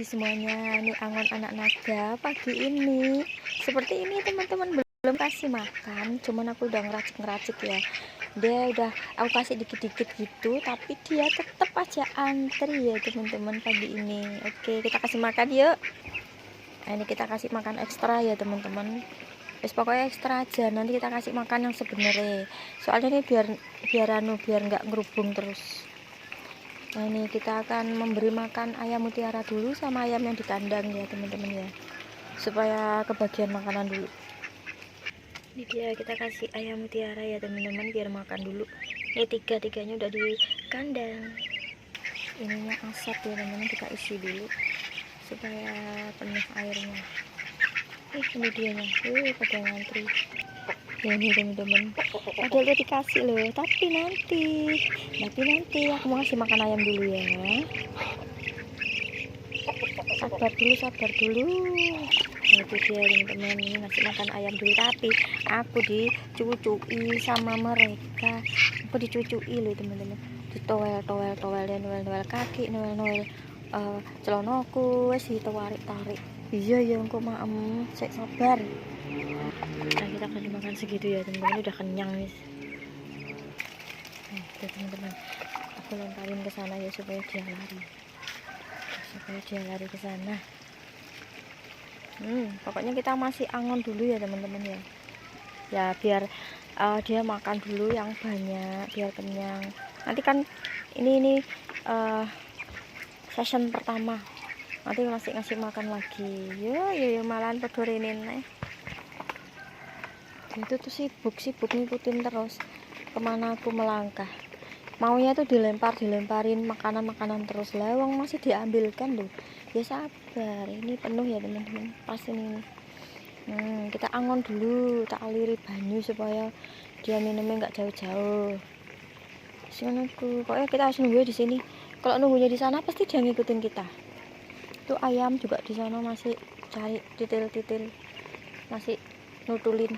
pagi semuanya. Ini Angon anak naga pagi ini. Seperti ini teman-teman, belum kasih makan, cuman aku udah ngeracik-ngeracik ya. Dia udah aku kasih dikit-dikit gitu, tapi dia tetap aja antri ya teman-teman pagi ini. Oke, kita kasih makan yuk. Nah, ini kita kasih makan ekstra ya teman-teman. Wis pokoknya ekstra aja, nanti kita kasih makan yang sebenarnya. Soalnya ini biar nggak ngerubung terus. Nah, ini kita akan memberi makan ayam mutiara dulu sama ayam yang di kandang ya teman-teman ya, supaya kebagian makanan dulu. Ini dia, kita kasih ayam mutiara ya teman-teman, biar makan dulu. Ini tiganya udah di kandang. Ininya asap ya teman-teman, kita isi dulu supaya penuh airnya. Ini dianya, pada ngantri ya ini teman-teman. Padahal udah dikasih loh, tapi nanti aku mau kasih makan ayam dulu ya. Sabar dulu. Nah, itu dia teman-teman, ini ngasih makan ayam dulu, tapi aku dicucui sama mereka. Aku dicucui loh teman-teman, ditowel kaki, noel celonoku wes ditarik. Iya ya, engko maem, sik sabar. Nah, kita akan dimakan segitu ya teman-teman, udah kenyang nih. Nah, itu teman-teman, aku lemparin ke sana ya supaya dia lari ke sana. Pokoknya kita masih angon dulu ya teman-teman ya. Ya biar dia makan dulu yang banyak biar kenyang. Nanti kan ini session pertama. Nanti masih ngasih makan lagi. Ya malahan pedorinin nih. Itu tuh sibuk ngikutin terus kemana aku melangkah. Maunya tuh dilemparin makanan terus, lewang masih diambilkan loh. Ya sabar, ini penuh ya teman-teman, pas ini. Kita angon dulu, tak aliri banyu supaya dia minumnya nggak jauh-jauh. Senengku, pokoknya kita harus nunggu di sini. Kalau nunggunya di sana pasti dia ngikutin kita. Tuh ayam juga di sana masih cari titil, masih nutulin.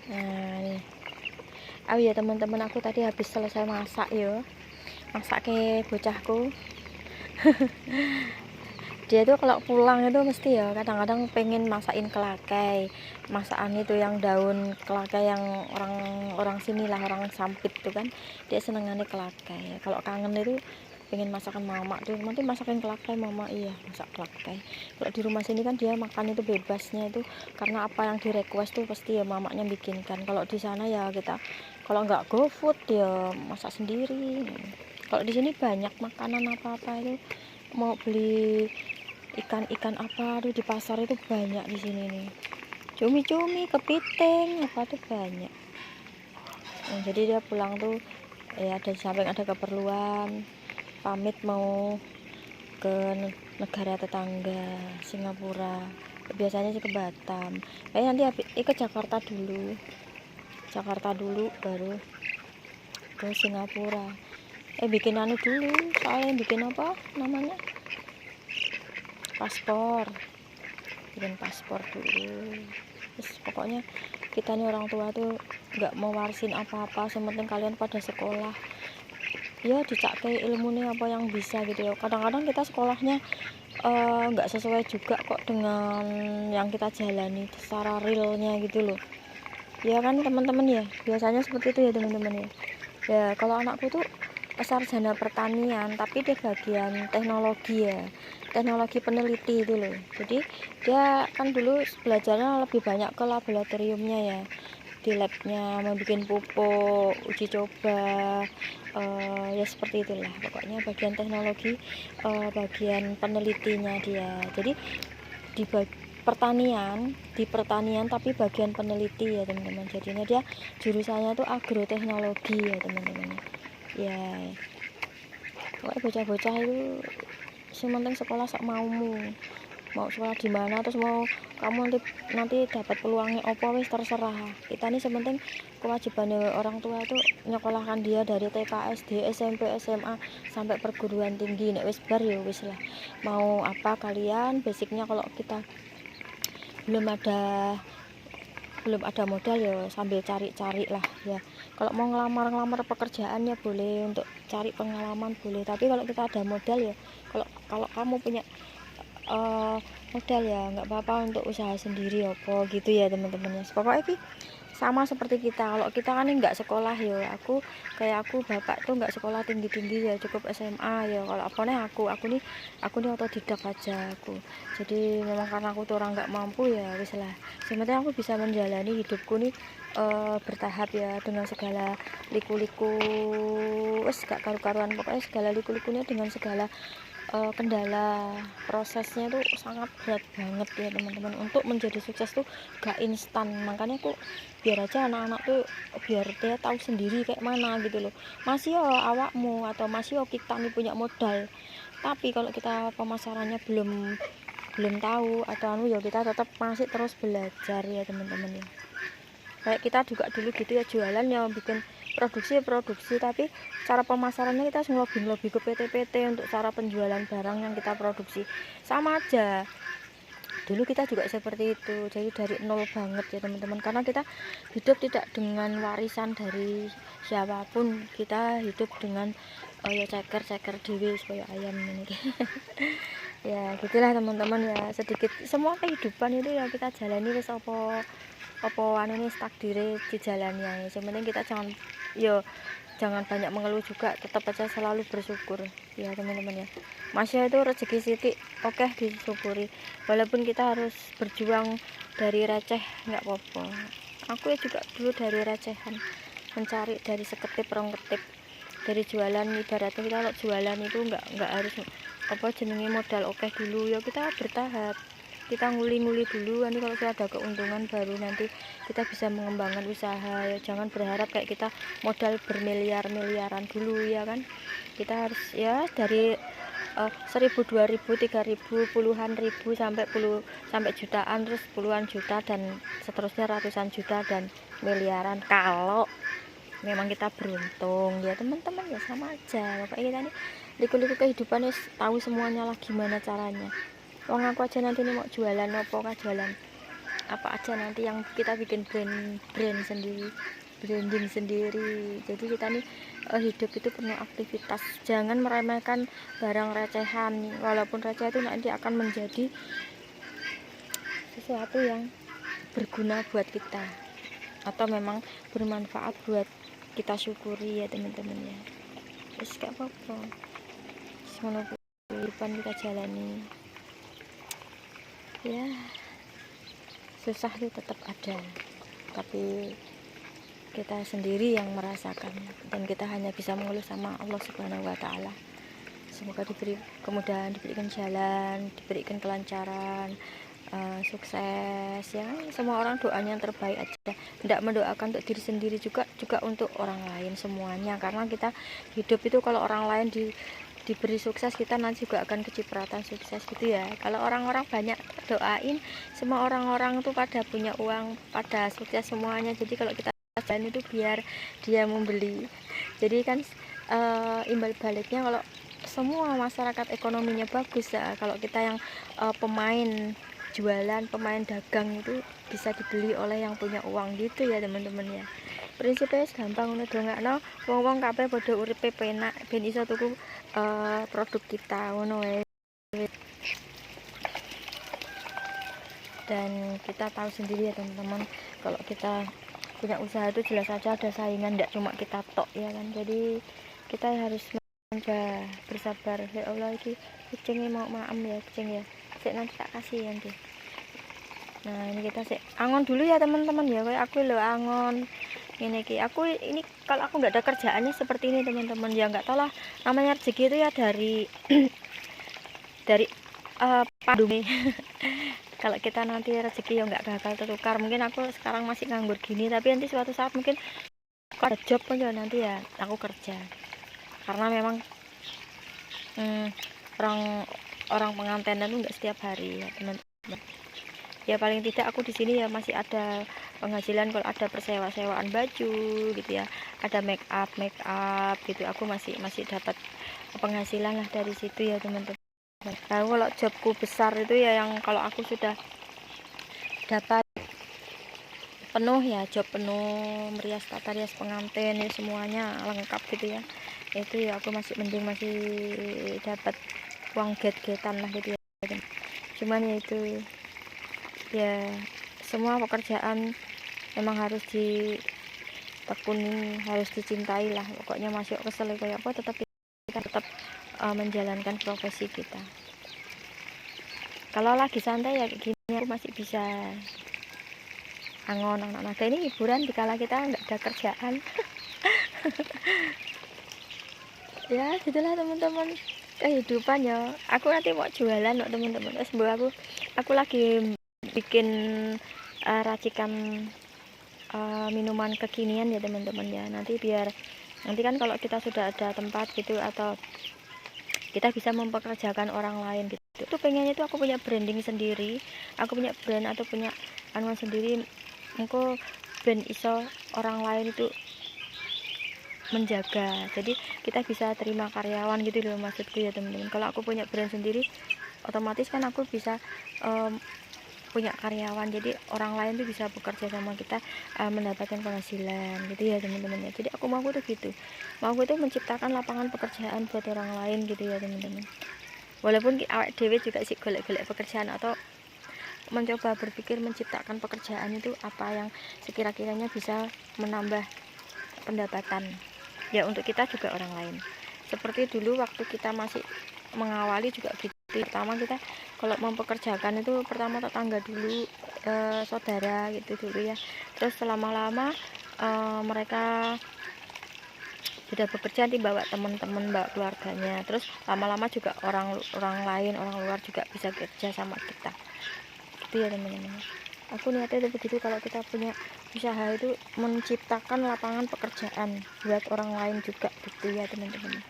Nah nih, oh ya teman-teman, aku tadi habis selesai masak ya, masak ke bocahku. Dia tuh kalau pulang itu mesti ya kadang-kadang pengen masakin kelakai, masakan itu yang daun kelakai yang orang sini lah, orang Sampit tuh kan, dia senengannya kelakai. Kalau kangen itu pengen masakan mama tuh, nanti masakin kelakai mama, iya masak kelakai. Kalau di rumah sini kan dia makan itu bebasnya itu, karena apa yang di request tuh pasti ya mamanya bikinkan. Kalau di sana ya kita kalau nggak GoFood ya masak sendiri. Kalau di sini banyak makanan apa-apa itu, mau beli ikan apa tuh di pasar itu banyak di sini nih, cumi kepiting apa tuh banyak. Nah, jadi dia pulang tuh ya ada samping ada keperluan pamit mau ke negara tetangga Singapura, biasanya sih ke Batam, nanti ke Jakarta dulu baru ke Singapura. Bikin anu dulu, soalnya bikin apa namanya, bikin paspor dulu. Terus pokoknya kita nih orang tua tuh nggak mau warisin apa-apa, sementing kalian pada sekolah ya, dicapai ilmunya apa yang bisa gitu ya. Kadang-kadang kita sekolahnya nggak sesuai juga kok dengan yang kita jalani secara realnya gitu loh ya kan teman-teman ya, biasanya seperti itu ya teman-teman ya. Kalau anakku tuh sarjana pertanian, tapi dia bagian teknologi peneliti itu loh. Jadi dia kan dulu belajarnya lebih banyak ke laboratoriumnya ya, di labnya membuat pupuk, uji coba, ya seperti itulah pokoknya bagian teknologi, bagian penelitinya dia. Jadi di pertanian tapi bagian peneliti ya teman-teman. Jadinya dia jurusannya tuh agroteknologi ya teman-teman ya. Pokoknya bocah-bocah itu sementing sekolah sak maumu, mau sekolah di mana, terus mau kamu nanti dapat peluangnya apa wis terserah. Kita nih sementing kewajiban orang tua itu nyekolahkan dia dari TK, SD, SMP, SMA sampai perguruan tinggi. Nek wis bar ya wis lah, mau apa kalian basicnya. Kalau kita belum ada modal ya sambil cari-cari lah ya, Kalau mau ngelamar pekerjaan ya boleh, untuk cari pengalaman boleh, tapi kalau kita ada modal ya, kalau kamu punya modal ya nggak apa-apa untuk usaha sendiri apa gitu ya teman-teman ya. Pokoknya ini sama seperti kita, kalau kita kan nggak sekolah ya, aku bapak tuh nggak sekolah tinggi-tinggi ya, cukup SMA ya. Kalau aku nih otodidak aja aku. Jadi memang karena aku tuh orang nggak mampu ya wis lah, sebenarnya aku bisa menjalani hidupku nih bertahap ya, dengan segala liku-liku wis gak karu-karuan, pokoknya segala liku-likunya, dengan segala kendala. Prosesnya tuh sangat berat banget ya teman-teman, untuk menjadi sukses tuh gak instan. Makanya aku biar aja anak-anak tuh biar dia tahu sendiri kayak mana gitu loh. Masih yo awakmu atau masih yo kita nih punya modal, tapi kalau kita pemasarannya belum tahu atau ya kita tetap masih terus belajar ya teman-teman ya. Kayak kita juga dulu gitu ya, jualan ya, bikin produksi, tapi cara pemasarannya kita harus ngelobi ke PT-PT untuk cara penjualan barang yang kita produksi. Sama aja, dulu kita juga seperti itu, jadi dari nol banget ya teman-teman, karena kita hidup tidak dengan warisan dari siapapun, kita hidup dengan ya ceker dewi supaya ayam ini. Ya gitulah teman-teman ya, sedikit semua kehidupan itu ya kita jalani wis apa ini takdire dijalani ya. Yang penting kita jangan banyak mengeluh juga, tetap aja selalu bersyukur ya teman-teman ya. Masya itu rezeki sitik oke disyukuri, walaupun kita harus berjuang dari receh nggak apa-apa. Aku ya juga dulu dari recehan, mencari dari seketip rong ketip, dari jualan. Ibaratnya kita kalau jualan itu nggak harus apa jenenge modal oke dulu ya, kita bertahap, kita nguli-nguli dulu, nanti kalau sudah ada keuntungan baru nanti kita bisa mengembangkan usaha ya. Jangan berharap kayak kita modal bermiliar-miliaran dulu ya kan. Kita harus ya dari 1000, 2000, 3000, puluhan ribu sampai jutaan, terus puluhan juta dan seterusnya ratusan juta dan miliaran kalau memang kita beruntung ya teman-teman ya. Sama aja pokoknya kita nih liku-liku kehidupan tahu semuanya lah gimana caranya. Wong aku aja nanti nih mau jualan apa jualan apa aja nanti yang kita bikin brand sendiri, branding sendiri. Jadi kita nih hidup itu penuh aktivitas, jangan meremehkan barang recehan, walaupun receh itu nanti akan menjadi sesuatu yang berguna buat kita atau memang bermanfaat buat kita syukuri ya teman-teman ya. Terus gak apa-apa, semoga kehidupan kita jalani ya. Susah itu tetap ada, tapi kita sendiri yang merasakan, dan kita hanya bisa mengeluh sama Allah Subhanahu wa Ta'ala. Semoga diberi kemudahan, diberikan jalan, diberikan kelancaran, sukses ya. Semua orang doanya yang terbaik aja, tidak mendoakan untuk diri sendiri, juga untuk orang lain semuanya. Karena kita hidup itu kalau orang lain diberi sukses, kita nanti juga akan kecipratan sukses gitu ya. Kalau orang-orang banyak doain, semua orang-orang tuh pada punya uang, pada sukses semuanya. Jadi kalau kita jalan itu biar dia membeli. Jadi kan imbal baliknya kalau semua masyarakat ekonominya bagus ya, kalau kita yang pemain jualan, pemain dagang itu bisa dibeli oleh yang punya uang gitu ya teman-teman ya. Prinsipnya gampang ngono dongakno wong-wong kabeh padha uripe penak ben iso tuku produk kita ngono wae. Dan kita tahu sendiri ya teman-teman, kalau kita punya usaha itu jelas saja ada saingan, tidak cuma kita tok ya kan. Jadi kita harus bersabar ya Allah. Ini kucingnya mau maem ya kucing ya, nanti tak kasih nanti. Nah ini kita angon dulu ya teman-teman ya, kayak aku loh angon ini aku ini kalau aku nggak ada kerjaannya seperti ini teman-teman ya. Nggak tahu lah, namanya rezeki itu ya dari dari pandemi. Kalau kita nanti rezeki ya nggak gagal tertukar. Mungkin aku sekarang masih nganggur gini, tapi nanti suatu saat mungkin kalau ada job pun ya nanti ya aku kerja, karena memang orang pengantinan itu nggak setiap hari ya teman-teman ya. Paling tidak aku di sini ya masih ada penghasilan, kalau ada persewaan baju gitu ya, ada make up gitu, aku masih dapat penghasilan lah dari situ ya teman-teman. Nah, kalau jobku besar itu ya yang kalau aku sudah dapat penuh ya, job penuh, merias tata rias pengantin ya, semuanya lengkap gitu ya. Itu ya aku masih mending masih dapat uang get-getan lah gitu ya. Cuman ya itu ya, semua pekerjaan memang harus ditekuni, harus dicintai lah. Pokoknya masih kesel kayak apa, tetap kita tetap menjalankan profesi kita. Kalau lagi santai ya kayak gini aku masih bisa angon anak-anak. Ini hiburan dikala kita nggak ada kerjaan. Ya gitulah teman-teman, kehidupan ya. Aku nanti mau jualan kok teman-teman. Aku lagi bikin racikan minuman kekinian ya teman-teman ya. Nanti kan kalau kita sudah ada tempat gitu, atau kita bisa mempekerjakan orang lain gitu. Itu pengennya itu aku punya branding sendiri, aku punya brand atau punya anuan sendiri. Engko brand iso orang lain itu menjaga, jadi kita bisa terima karyawan gitu loh maksudku ya teman-teman. Kalau aku punya brand sendiri, otomatis kan aku bisa punya karyawan, jadi orang lain tuh bisa bekerja sama kita, mendapatkan penghasilan gitu ya teman-teman ya. Jadi aku mau tuh gitu, mau tuh menciptakan lapangan pekerjaan buat orang lain gitu ya teman-teman. Walaupun awak dewe juga sih golek-golek pekerjaan atau mencoba berpikir menciptakan pekerjaan itu apa yang sekira-kiranya bisa menambah pendapatan ya untuk kita juga orang lain. Seperti dulu waktu kita masih mengawali juga gitu. Pertama kita kalau mempekerjakan itu pertama tetangga dulu, saudara gitu dulu ya. Terus lama-lama mereka sudah bekerja, nanti bawa teman-teman, bawa keluarganya. Terus lama-lama juga orang lain, orang luar juga bisa kerja sama kita gitu ya teman-teman. Aku niatnya itu begitu, kalau kita punya usaha itu menciptakan lapangan pekerjaan buat orang lain juga gitu ya teman-teman.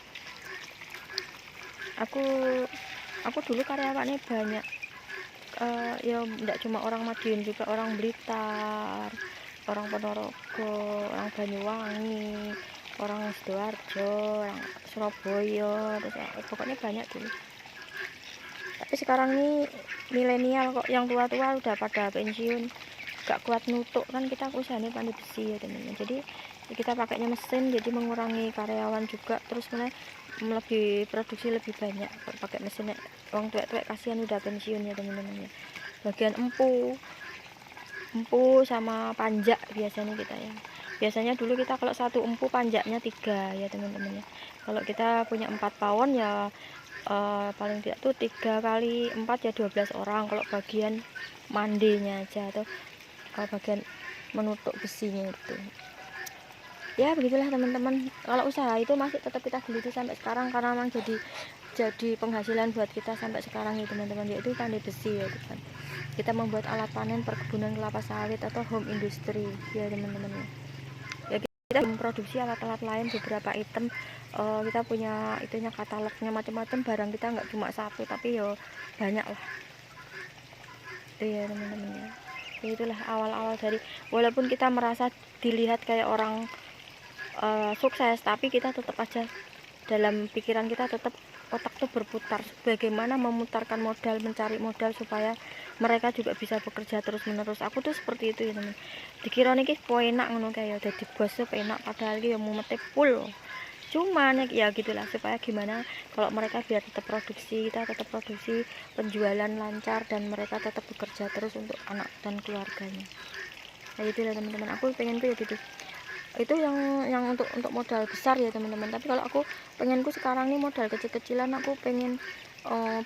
Aku dulu karyawannya banyak, ya tidak cuma orang Madiun, juga orang Blitar, orang Ponorogo, orang Banyuwangi, orang Sidoarjo, orang Surabaya, terus pokoknya banyak dulu. Tapi sekarang nih milenial kok, yang tua-tua udah pada pensiun, gak kuat nutuk kan, kita usahanya pandai besi ya teman-teman. Jadi kita pakainya mesin, jadi mengurangi karyawan juga, terus lebih produksi lebih banyak pakai mesin. Orang tua-tua kasihan udah pensiun ya teman-teman ya. Bagian empu sama panjak biasanya kita ya. Biasanya dulu kita kalau satu empu panjaknya 3 ya teman-teman ya. Kalau kita punya 4 pawon ya paling tidak tuh 3 kali 4 ya 12 orang kalau bagian mandinya aja, atau bagian menutup besinya itu. Ya begitulah teman-teman, kalau usaha itu masih tetap kita geluti sampai sekarang, karena memang jadi penghasilan buat kita sampai sekarang ya teman-teman, yaitu pandai besi ya kan. Kita membuat alat panen perkebunan kelapa sawit atau home industry ya teman-teman ya. Kita memproduksi alat-alat lain, beberapa item, kita punya itunya, katalognya macam-macam, barang kita nggak cuma satu tapi ya banyak lah. Iya teman-teman ya. Itulah awal-awal dari, walaupun kita merasa dilihat kayak orang sukses, tapi kita tetap aja dalam pikiran kita tetap otak tuh berputar, bagaimana memutarkan modal, mencari modal supaya mereka juga bisa bekerja terus menerus. Aku tuh seperti itu ya teman. Dikira nih enak ngono kayak jadi bos enak, padahal ya mau mete full. Cuman ya gitulah, supaya gimana kalau mereka biar tetap produksi, kita tetap produksi, penjualan lancar, dan mereka tetap bekerja terus untuk anak dan keluarganya. Nah itulah teman-teman, aku pengen tuh ya gitu. Itu yang untuk modal besar ya teman-teman. Tapi kalau aku pengenku sekarang nih modal kecil-kecilan, aku pengen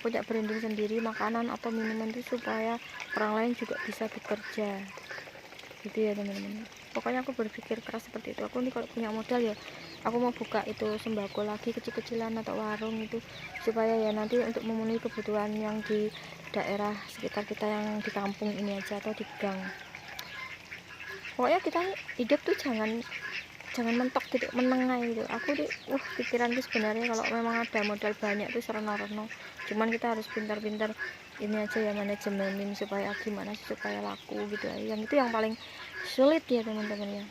punya branding sendiri makanan atau minuman itu, supaya orang lain juga bisa bekerja gitu ya teman-teman. Pokoknya aku berpikir keras seperti itu. Aku nih kalau punya modal ya aku mau buka itu sembako lagi kecil-kecilan atau warung itu, supaya ya nanti untuk memenuhi kebutuhan yang di daerah sekitar kita, yang di kampung ini aja atau di gang. Pokoknya kita hidup tuh jangan mentok gitu, menengah gitu. Aku tuh pikiranku sebenarnya kalau memang ada modal banyak tuh sereno-reno, cuman kita harus pintar-pintar ini aja ya, manajemenin supaya gimana sih supaya laku gitu ya. Yang itu yang paling sulit ya teman-teman ya,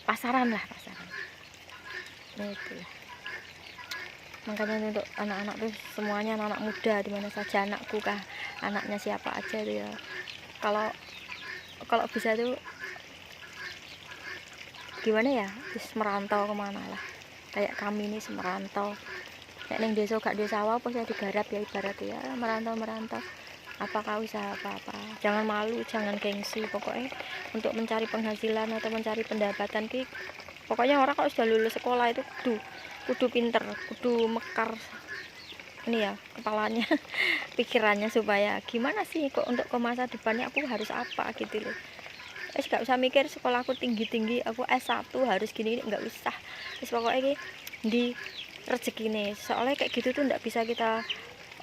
pasaran. Nah itu ya. Makanya untuk anak-anak tuh semuanya, anak-anak muda di mana saja, anakku kah, anaknya siapa aja tuh ya, kalau bisa tuh gimana ya, terus merantau kemana lah, kayak kami ini merantau nek ning desa gak duwe sawah apa saya digarap ya, ibarat ya merantau apakah usaha apa-apa, jangan malu, jangan gengsi, pokoknya untuk mencari penghasilan atau mencari pendapatan ki, pokoknya orang kalau sudah lulus sekolah itu kudu pinter, kudu mekar ini ya kepalanya pikirannya, supaya gimana sih kok untuk ke masa depannya aku harus apa gitu loh. Gak usah mikir sekolah aku tinggi aku S1 harus gini, nggak usah. Pokoknya ini di rezeki nih, soalnya kayak gitu tuh nggak bisa kita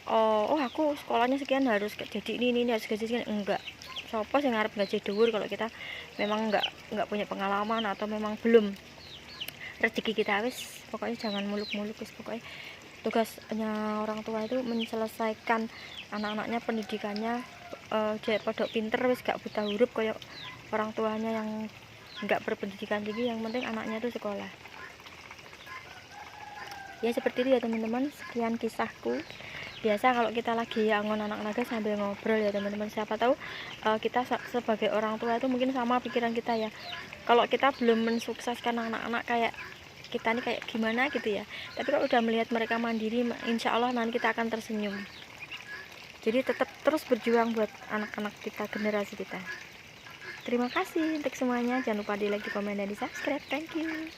oh aku sekolahnya sekian harus jadi ini harus gaji sekian, enggak. Sopo sing ngarep gaji dhuwur kalau kita memang nggak punya pengalaman atau memang belum rezeki kita, wis pokoknya jangan muluk-muluk, wis pokoknya tugasnya orang tua itu menyelesaikan anak-anaknya pendidikannya, jadi podok pinter, wis gak buta huruf kayak orang tuanya yang nggak berpendidikan tinggi, yang penting anaknya itu sekolah. Ya seperti itu ya teman-teman, sekian kisahku. Biasa kalau kita lagi angon anak naga sambil ngobrol ya teman-teman, siapa tahu kita sebagai orang tua itu mungkin sama pikiran kita ya, kalau kita belum mensukseskan anak-anak kayak kita nih kayak gimana gitu ya, tapi kalau udah melihat mereka mandiri, insya Allah nanti kita akan tersenyum. Jadi tetap terus berjuang buat anak-anak kita, generasi kita. Terima kasih untuk semuanya, jangan lupa di like, di komen, dan di subscribe. Thank you.